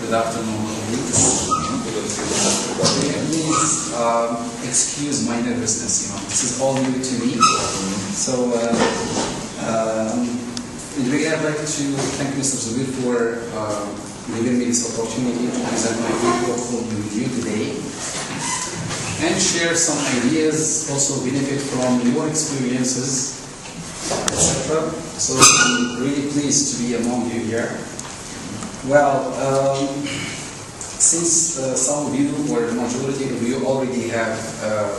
Good afternoon, colleagues. Please excuse my nervousness. This is all new to me. So, in the beginning, I'd like to thank Mr. Zubir for giving me this opportunity to present my portfolio with you today and share some ideas, also benefit from your experiences, etc. So, I'm really pleased to be among you here. Well, since some of you, or the majority of you, already have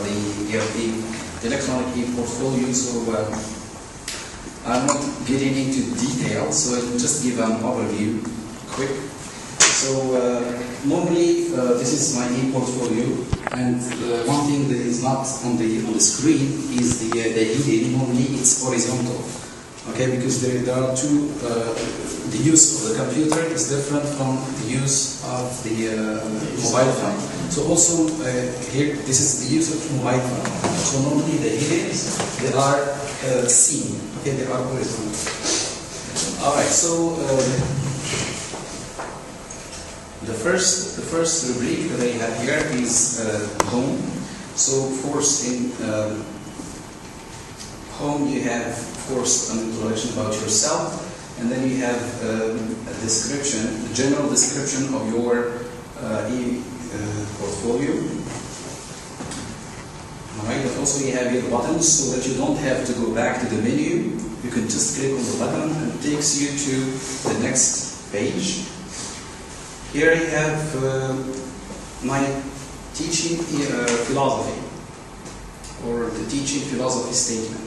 the electronic e-portfolio, so I'm not getting into detail, so I'll just give an overview, quick. So normally, this is my e-portfolio, and one thing that is not on the screen is the heading. Normally, it's horizontal. Okay, because there are two, the use of the computer is different from the use of the mobile phone. So also here, this is the use of mobile phone. So normally the headings, they are seen, okay, they are horizontal. Alright, so the first rubric that I have here is home. So of course in home you have, of course, an introduction about yourself, and then you have a description, a general description of your e-portfolio. Alright, but also you have your buttons so that you don't have to go back to the menu. You can just click on the button and it takes you to the next page. Here I have my teaching philosophy, or the teaching philosophy statement.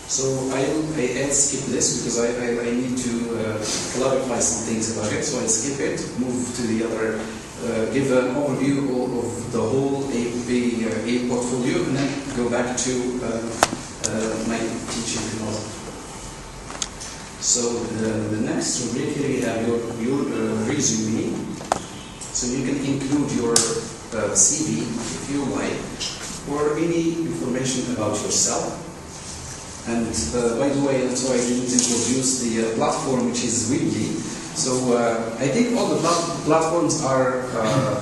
So I'll skip this because I need to clarify some things about it. So I'll skip it, move to the other, give an overview of the whole A portfolio, and then go back to my teaching philosophy. So the next rubric here you have your resume. So you can include your CV if you like, or any information about yourself. And by the way, so I didn't introduce the platform, which is Willy. So I think all the platforms are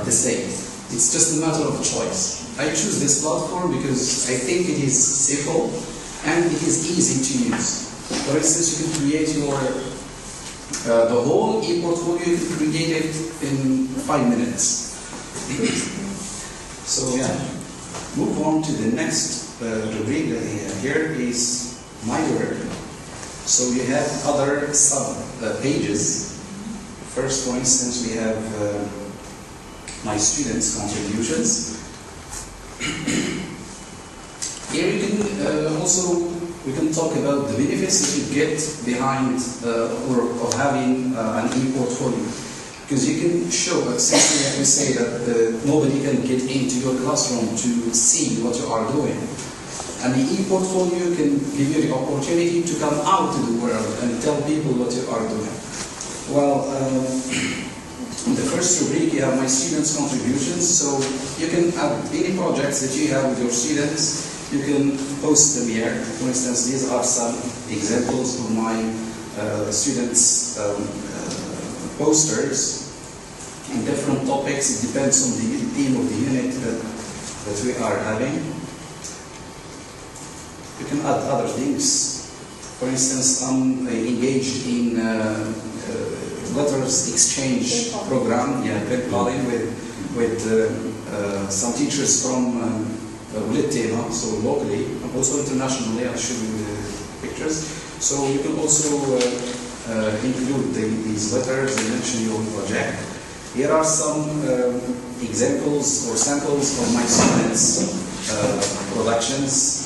the same. It's just a matter of choice. I choose this platform because I think it is simple and it is easy to use. For instance, you can create your the whole e-portfolio. You can create it in 5 minutes. So yeah, move on to the next rubric that I have here is my work. So you have other sub pages. First, for instance, we have my students' contributions. Here you can we can talk about the benefits that you get behind or having an e-portfolio. Because you can show, since we say that nobody can get into your classroom to see what you are doing. And the e-portfolio can give you the opportunity to come out to the world and tell people what you are doing. Well, in the first rubric you have my students' contributions, so you can add any projects that you have with your students, you can post them here. For instance, these are some examples of my students' posters in different topics. It depends on the theme of the unit that we are having. You can add other things. For instance, I'm engaged in letters exchange program, pen paling with some teachers from Ulette, so locally, and also internationally. I'll show you the pictures. So you can also include these letters and mention your project. Here are some examples or samples of my students' productions.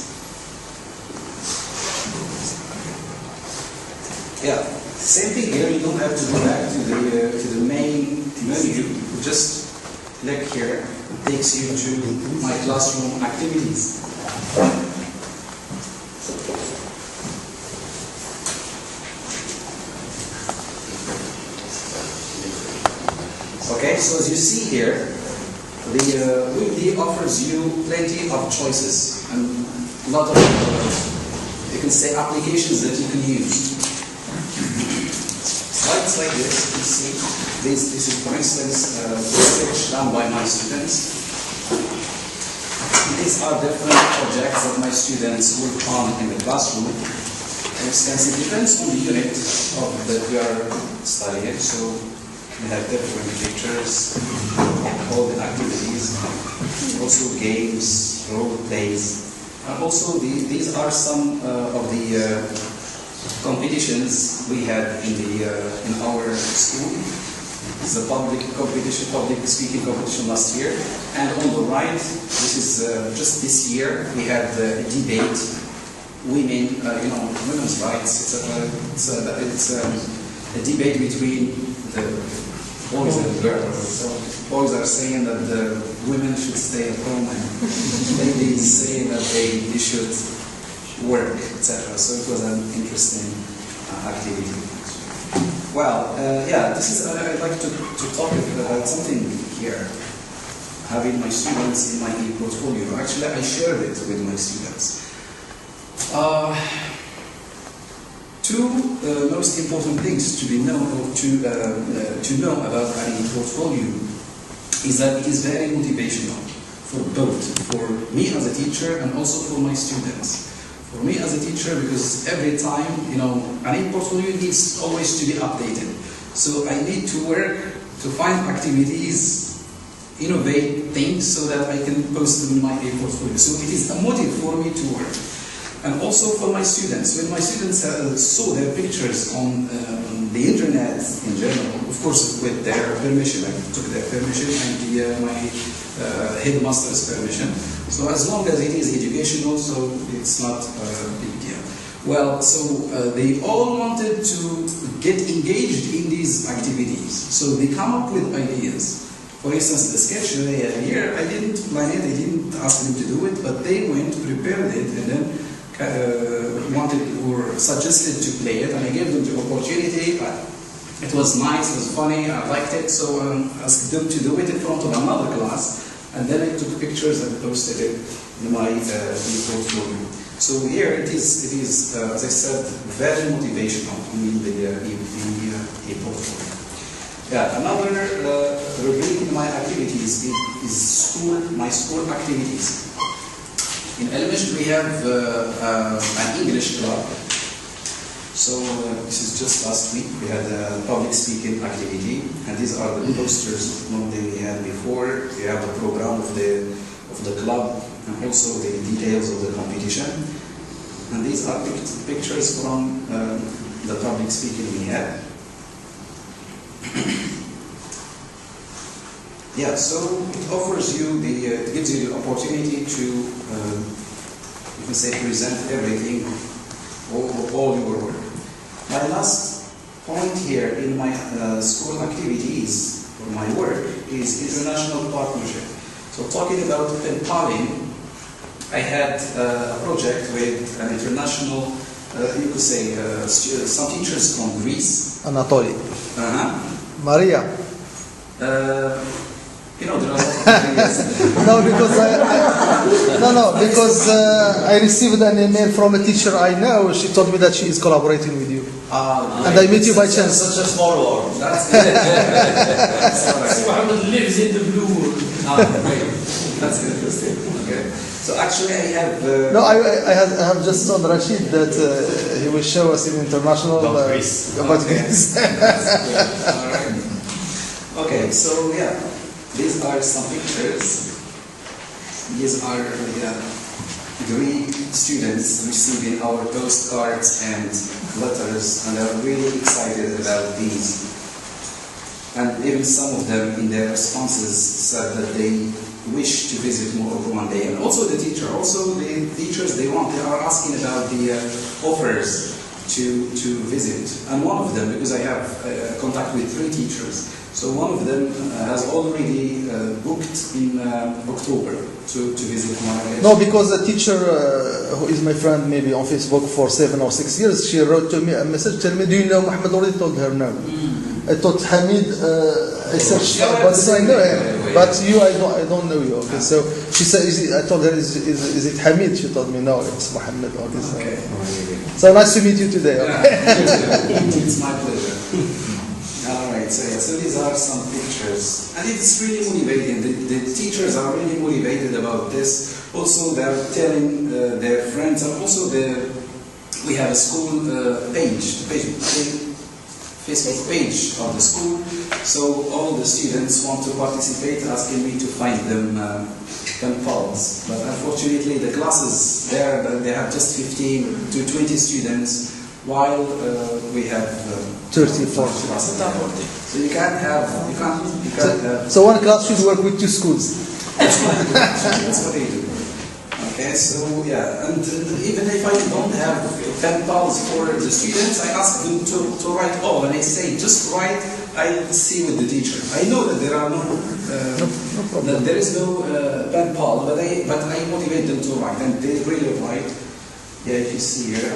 Yeah, same thing here. You don't have to go back to the main menu. You just click here. It takes you to my classroom activities. Okay, so as you see here, the Wordy offers you plenty of choices and a lot of, you can say, applications that you can use. Slides like this, you see, This is, for instance, research done by my students. These are different projects that my students work on in the classroom. For instance, it depends on the unit of that we are studying. So we have different pictures, all the activities, also games, role plays. And also these are some of the competitions we had in our school. It's a public competition, public speaking competition last year. And on the right, this is just this year, we had a debate, women, women's rights. It's a debate between the boys and girls. So boys are saying that the women should stay at home, and ladies saying that they should work, etc. So it was an interesting activity. Well, this is, I'd like to talk about something here. Having my students in my e-portfolio. Actually, I shared it with my students. Two most important things to be known or to know about an e-portfolio is that it is very motivational for both, for me as a teacher and also for my students. For me as a teacher, because every time, an e-portfolio needs always to be updated. So I need to work to find activities, innovate things so that I can post them in my e-portfolio. So it is a motive for me to work. And also for my students. When my students saw their pictures on the internet in general, of course with their permission, I took their permission and my headmaster's permission. So as long as it is educational, so it's not a big deal. Well, so they all wanted to get engaged in these activities. So they come up with ideas. For instance, the sketch here, I didn't plan it, I didn't ask them to do it, but they went, prepared it, and then wanted or suggested to play it, and I gave them the opportunity. It was nice, it was funny, I liked it, so I asked them to do it in front of another class, and then I took pictures and posted it in my e-portfolio. So here it is, as I said, very motivational. I mean, the e-portfolio. Yeah, another rubric in my activities is my school activities. In elementary, we have an English club. So this is just last week. We had a public speaking activity, and these are the posters normally we had before. We have the program of the club, and also the details of the competition. And these are pictures from the public speaking we had. Yeah, so it offers you it gives you the opportunity to, you can say, present everything, all your work. My last point here in my school activities, or my work, is international partnership. So talking about pen paling, I had a project with an international, you could say, some teachers from Greece. Anatoly. Maria. There are a lot of areas. because I received an email from a teacher I know. She told me that she is collaborating with you. And I met you by chance. Such a small world. That's good. Muhammad lives in the blue world. Great. That's interesting. Okay. So actually I have... I have just told Rashid that he will show us in international... About Greece. About Greece. All right. Okay, so yeah. These are some pictures. These are Greek students receiving our postcards and letters, and they're really excited about these. And even some of them in their responses said that they wish to visit Morocco one day. And also the teachers, they are asking about the offers to visit. And one of them, because I have contact with 3 teachers, so one of them has already booked in October to visit Morocco. No, because a teacher who is my friend maybe on Facebook for 7 or 6 years, she wrote to me a message telling me, do you know Muhammad? Already told her no. I thought Hamid, I searched about this, I know him, but you, I don't know you. Okay, so she said, I told her, is it Hamid? She told me, no, it's Muhammad. Okay, so nice to meet you today. Okay? It's my pleasure. All right, so these are some pictures, and it's really motivating. The teachers are really motivated about this. Also, they're telling their friends, and also we have a school Facebook page of the school. So all the students want to participate, asking me to find them pen pals. But unfortunately, the classes there, they have just 15 to 20 students, while we have 30, 40. So you can't have. So one class should work with two schools. That's what they do. Okay, so yeah, and even if I don't have pen pals for the students, I ask them to write all, and I say just write. I see with the teacher. I know that there are no that there is no pen pal, but I motivate them to write, and they really write. Yeah, if you see here,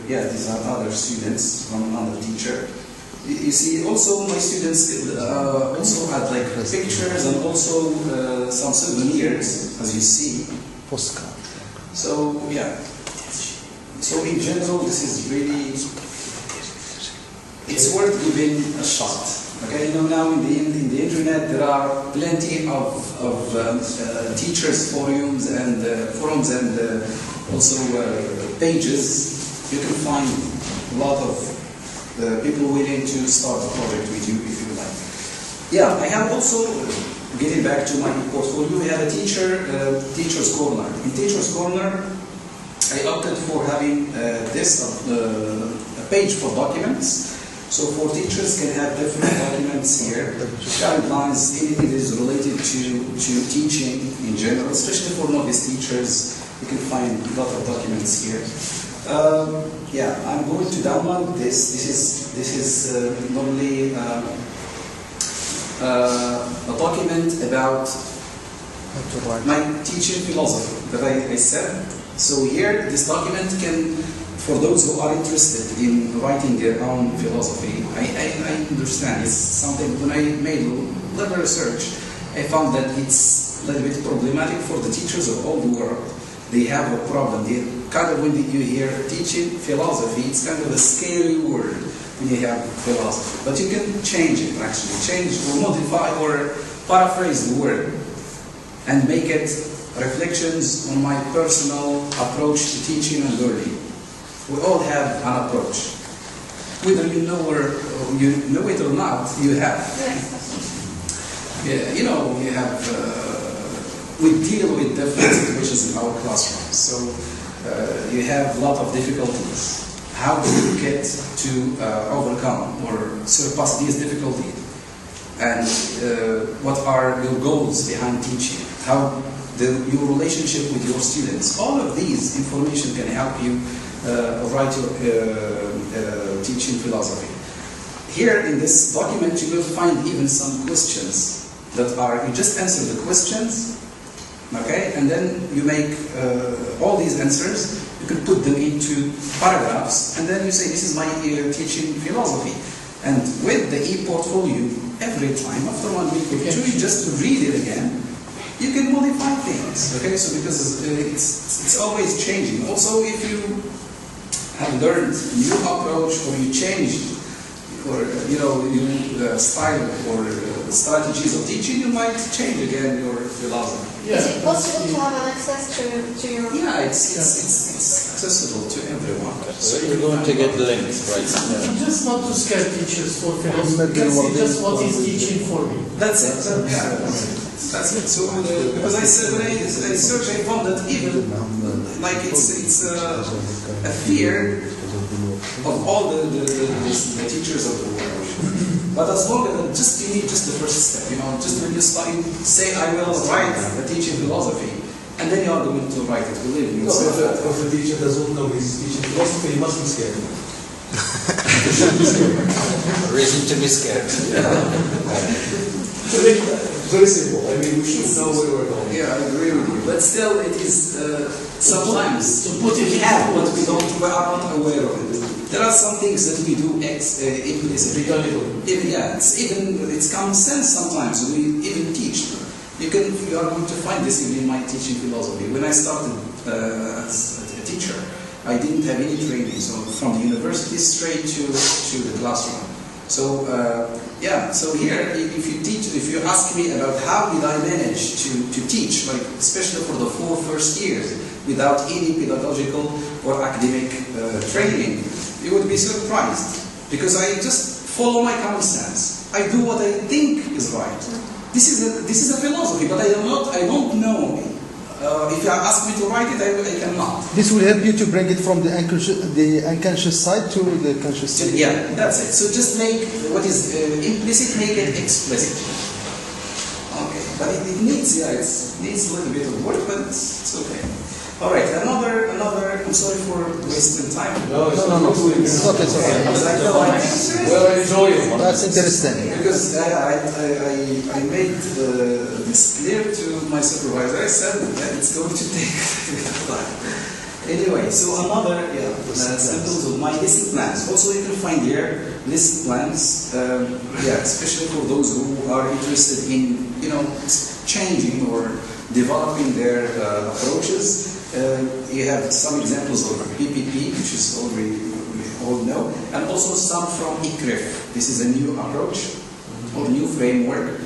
these are other students from another teacher. You see, also my students also had like pictures and also some souvenirs, as you see. Postcard. So yeah. So in general, this is really, it's worth giving a shot. Okay, you know, now in the internet there are plenty of teachers forums and also pages. You can find a lot of people willing to start a project with you if you like. Yeah, I have also, getting back to my portfolio, we have a teacher's corner. In teacher's corner, I opted for having a page for documents. So for teachers can have different documents here, guidelines, anything that is related to teaching in general, especially for novice teachers. You can find a lot of documents here. Yeah, I'm going to download this. This is normally a document about my teaching philosophy that I said. So here, this document can, for those who are interested in writing their own philosophy, I understand it's something. When I made a little research, I found that it's a little bit problematic for the teachers of all the world. They have a problem. They kind of, when you hear teaching philosophy, it's kind of a scary word when you have philosophy. But you can change it, actually. Change or modify or paraphrase the word and make it reflections on my personal approach to teaching and learning. We all have an approach. Whether you know it or not, you have. Yeah, you know, you have. We deal with different situations in our classrooms, so you have a lot of difficulties. How do you get to overcome or surpass these difficulties? And what are your goals behind teaching? How your relationship with your students? All of these information can help you write your teaching philosophy. Here in this document, you will find even some questions that are, you just answer the questions. Okay, and then you make all these answers, you can put them into paragraphs, and then you say, this is my teaching philosophy. And with the e-portfolio, every time, after 1 week or two, you just read it again, you can modify things. Okay, so because it's always changing. Also, if you have learned a new approach, or you changed, or new style or strategies of teaching, you might change again your philosophy. Yeah. Is it possible to have an access to your? Yeah, it's accessible to everyone. So you're going to get the links, right? Just not to scare teachers for philosophy. Just what is teaching for me. That's it. Yeah, that's it. So because I said when I searched, I found that even like it's a fear of all the teachers of the world. But as long as you need just the first step, just when you say I will write a teaching philosophy, and then you are going to write it. Believe me. If the teacher doesn't know he's teaching philosophy, he must be scared. Reason to be scared. Very simple. I mean, we should know where we're going. Yeah, I agree with you. But still, it is sometimes to put it have what we are not aware of it. There are some things that we do implicitly. It's common sense sometimes. We even teach. You are going to find this even in my teaching philosophy. When I started as a teacher, I didn't have any training. So from the university straight to the classroom. So yeah, so here if you ask me about how did I manage to teach, like especially for the 4 first years, without any pedagogical or academic training, you would be surprised, because I just follow my common sense. I do what I think is right. This is a philosophy, but I don't know. If you ask me to write it, I cannot. This will help you to bring it from the unconscious side to the conscious side. Yeah, that's it. So just make what is implicit, make it explicit. Okay, but it needs, it needs a little bit of work, but it's okay. All right, another. I'm sorry for wasting time. No. It's okay. Well, enjoy it. That's interesting. Because I made this clear to my supervisor. I said that it's going to take time. Anyway, so another symbols of my lesson plans. Also, you can find here lesson plans. Especially for those who are interested in changing or developing their approaches. You have some examples of PPP, which is already we all know, and also some from ICRIF. This is a new approach or new framework,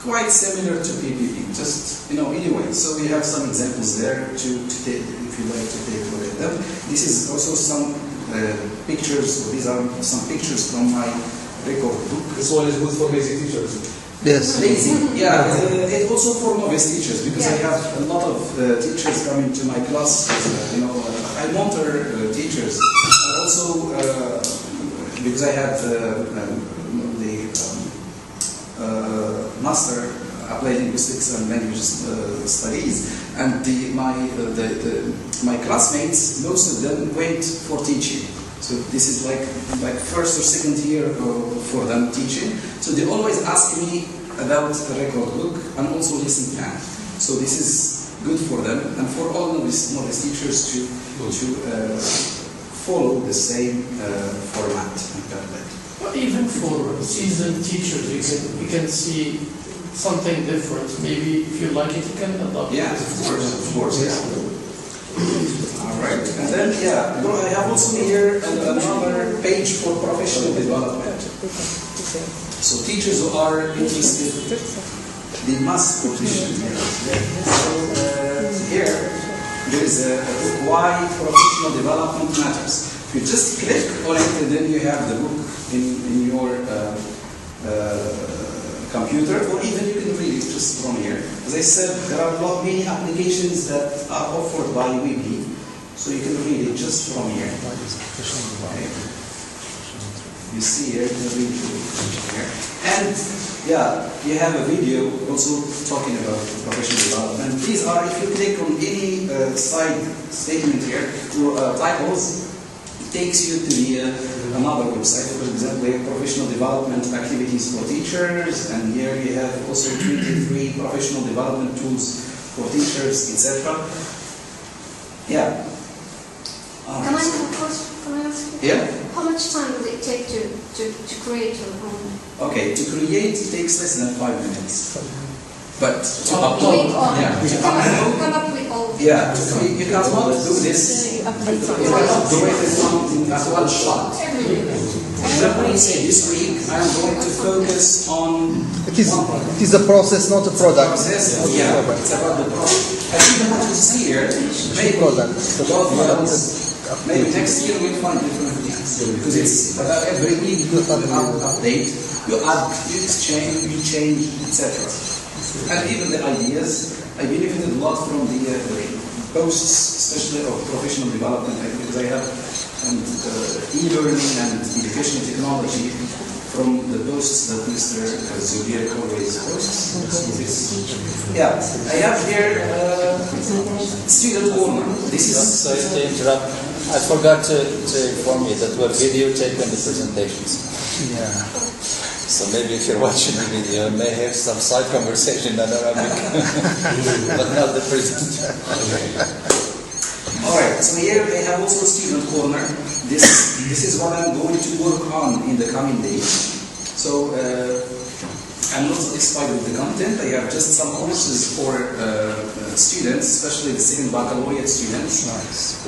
quite similar to PPP. Just anyway. So we have some examples there to take, if you like to take a look at them. This is also some pictures. These are some pictures from my record book. This one is good for basic teachers. Yes. Lazy, yeah, and also for novice teachers, because I have a lot of teachers coming to my class. I mentor teachers, and also because I have the master applied linguistics and language studies, and my classmates, most of them went for teaching. So this is like first or second year for them teaching. So they always ask me about the record book and also lesson plan. So this is good for them and for all novice teachers to follow the same format. Well, even for seasoned teachers, you can see something different. Maybe if you like it, you can adopt it. Yeah, of course, yeah. All right, and then I have also here another page for professional development. So teachers who are interested, they must petition here. So here there is a book, Why Professional Development Matters. If you just click on it, and then you have the book in your computer, or even you can read it just from here. As I said, there are many applications that are offered by Weebly, so you can read it just from here. Okay. You see here, you can read it here. And you have a video also talking about professional development. These are, if you click on any side statement here, titles, it takes you to another website. For example, we have professional development activities for teachers, and here you have also 23 professional development tools for teachers, etc. Yeah. Can I have a question? Can I ask you? Yeah. How much time would it take to create your own? Okay, to create it takes less than 5 minutes. But to Create all. upload, Come up with all. yeah, you cannot do this. You cannot do it at one shot. Example, say this week I am going to focus on. It is a process, not a product. Process. Yeah, it's about the process. I think what you see here, maybe maybe next year we'll find different things, because it's about every week you update, you add, you exchange, you change, etc. And even the ideas, I benefited a lot from the posts, especially of professional development, because I have e-learning and educational technology from the posts that Mr. Zbir always posts. Yeah, I have here student corner. This is. Sorry to interrupt. I forgot to inform you that we're videotaping the presentations. Yeah. So maybe if you're watching the video, you may have some side conversation in Arabic, but not the presentation. All right, so here I have also student corner. This is what I'm going to work on in the coming days. So I'm not satisfied with the content. I have just some courses for students, especially the second baccalaureate students. Nice.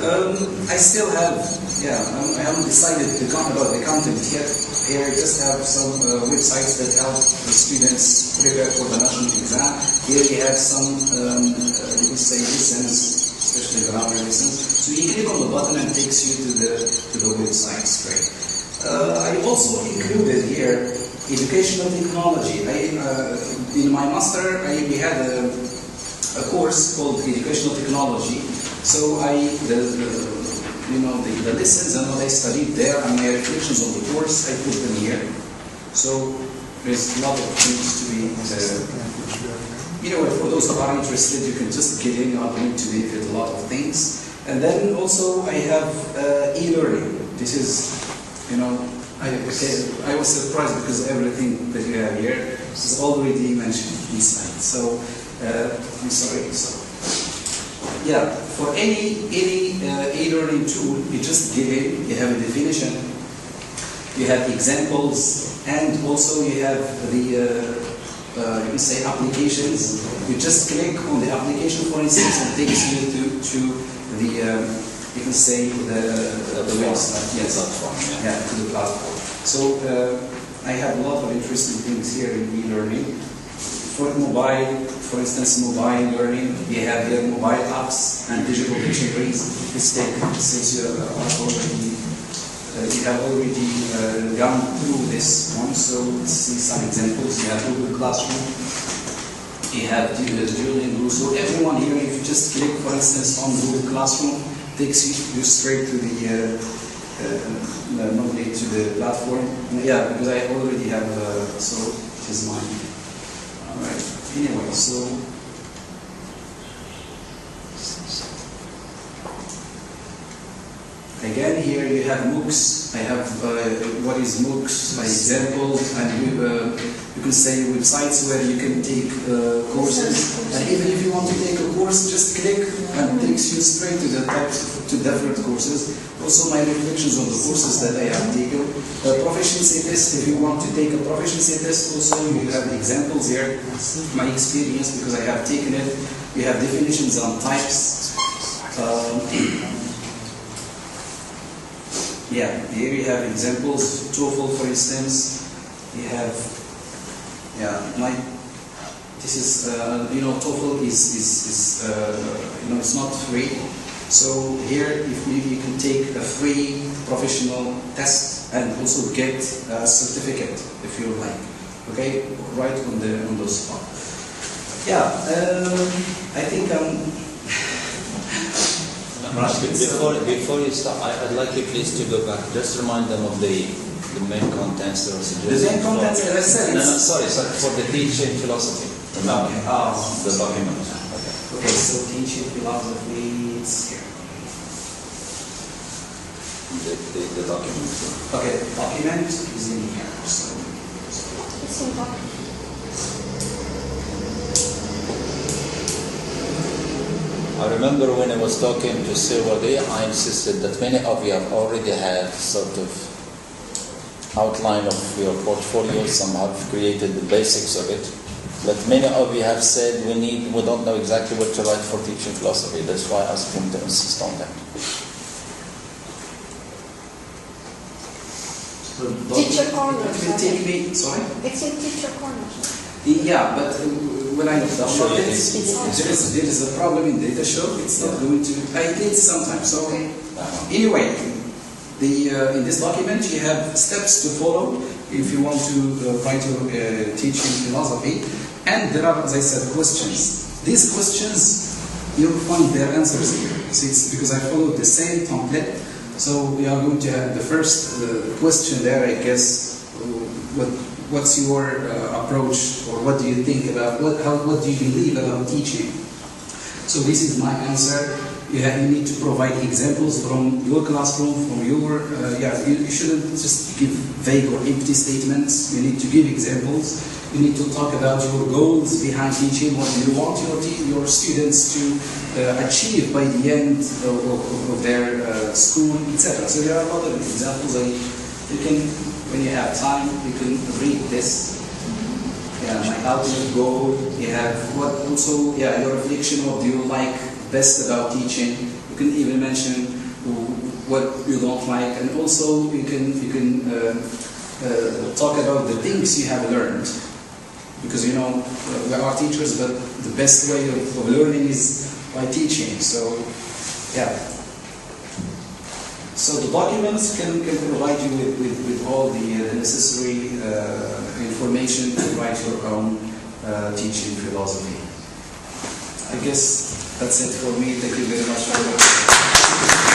I still have, I haven't decided about the content yet. Here I just have some websites that help the students prepare for the national exam. Here we have some, you could say, lessons, especially grammar lessons. So you click on the button and it takes you to the website straight. I also included here educational technology. In my master, we had a course called educational technology. So the lessons and what I studied there and my reflections on the course, I put them here. So there's a lot of things to be. For those who are interested, you can just get in. You are going to benefit a lot of things. And then also I have e-learning. This is, I was surprised because everything that you have here is already mentioned inside. So I'm sorry. For any e-learning tool, you just get in. You have a definition. You have examples, and also you have the you can say applications. You just click on the application, for instance, and it takes you to the you can say the website. Yes, to the platform. So I have a lot of interesting things here in e-learning. For mobile, for instance, mobile learning, we have here mobile apps and digital dictionaries. Since you have already gone through this one, so let's see some examples. You have Google Classroom, you have Duolingo. So everyone here, if you just click, for instance, on Google Classroom, takes you straight to the normally to the platform. Because I already have, so it is mine. All right. Anyway, so again here you have MOOCs. I have what is MOOCs by example, and you can say websites where you can take courses. And even if you want to take a course, just click and it takes you straight to the different courses. Also my reflections on the courses that I have taken. Proficiency test, if you want to take a proficiency test, also you have examples here. My experience, because I have taken it. You have definitions on types. Here you have examples. TOEFL, for instance. You have, this is, TOEFL is it's not free. So here, if maybe you can take a free professional test and also get a certificate if you like. Okay, right on the spot. I think Before you start, I'd like you please to go back. Just remind them of the main contents that are suggested. The main contents, as I said. Sorry, for the teaching philosophy. Remember, the document. Okay, so teaching philosophy, it's here. The document. Okay, document is in here. So. It's in document. I remember when I was talking to Silwadi, I insisted that many of you have already had sort of outline of your portfolio, some have created the basics of it, but many of you have said we don't know exactly what to write for teaching philosophy. That's why I asked him to insist on that. Teacher corner. It will take me, sorry? It's in teacher corner. But when I download it, there is a problem in data show. It's not going to. I did sometimes. So anyway, in this document you have steps to follow if you want to write your teaching philosophy, and there are, as I said, questions. These questions you'll find their answers here. So it's because I followed the same template. So we are going to have the first question there, I guess. What's your approach, or what do you think about, what do you believe about teaching? So this is my answer. You need to provide examples from your classroom, from your, you shouldn't just give vague or empty statements. You need to give examples. You need to talk about your goals behind teaching, what you want your students to achieve by the end of their school, etc. So there are a lot of examples. You can, when you have time, you can read this. my ultimate goal. You have what also, your reflection. What do you like best about teaching? You can even mention what you don't like, and also you can talk about the things you have learned. Because we are teachers, but the best way of learning is by teaching. So, So the documents can provide you with all the necessary information to write your own teaching philosophy. I guess that's it for me. Thank you very much for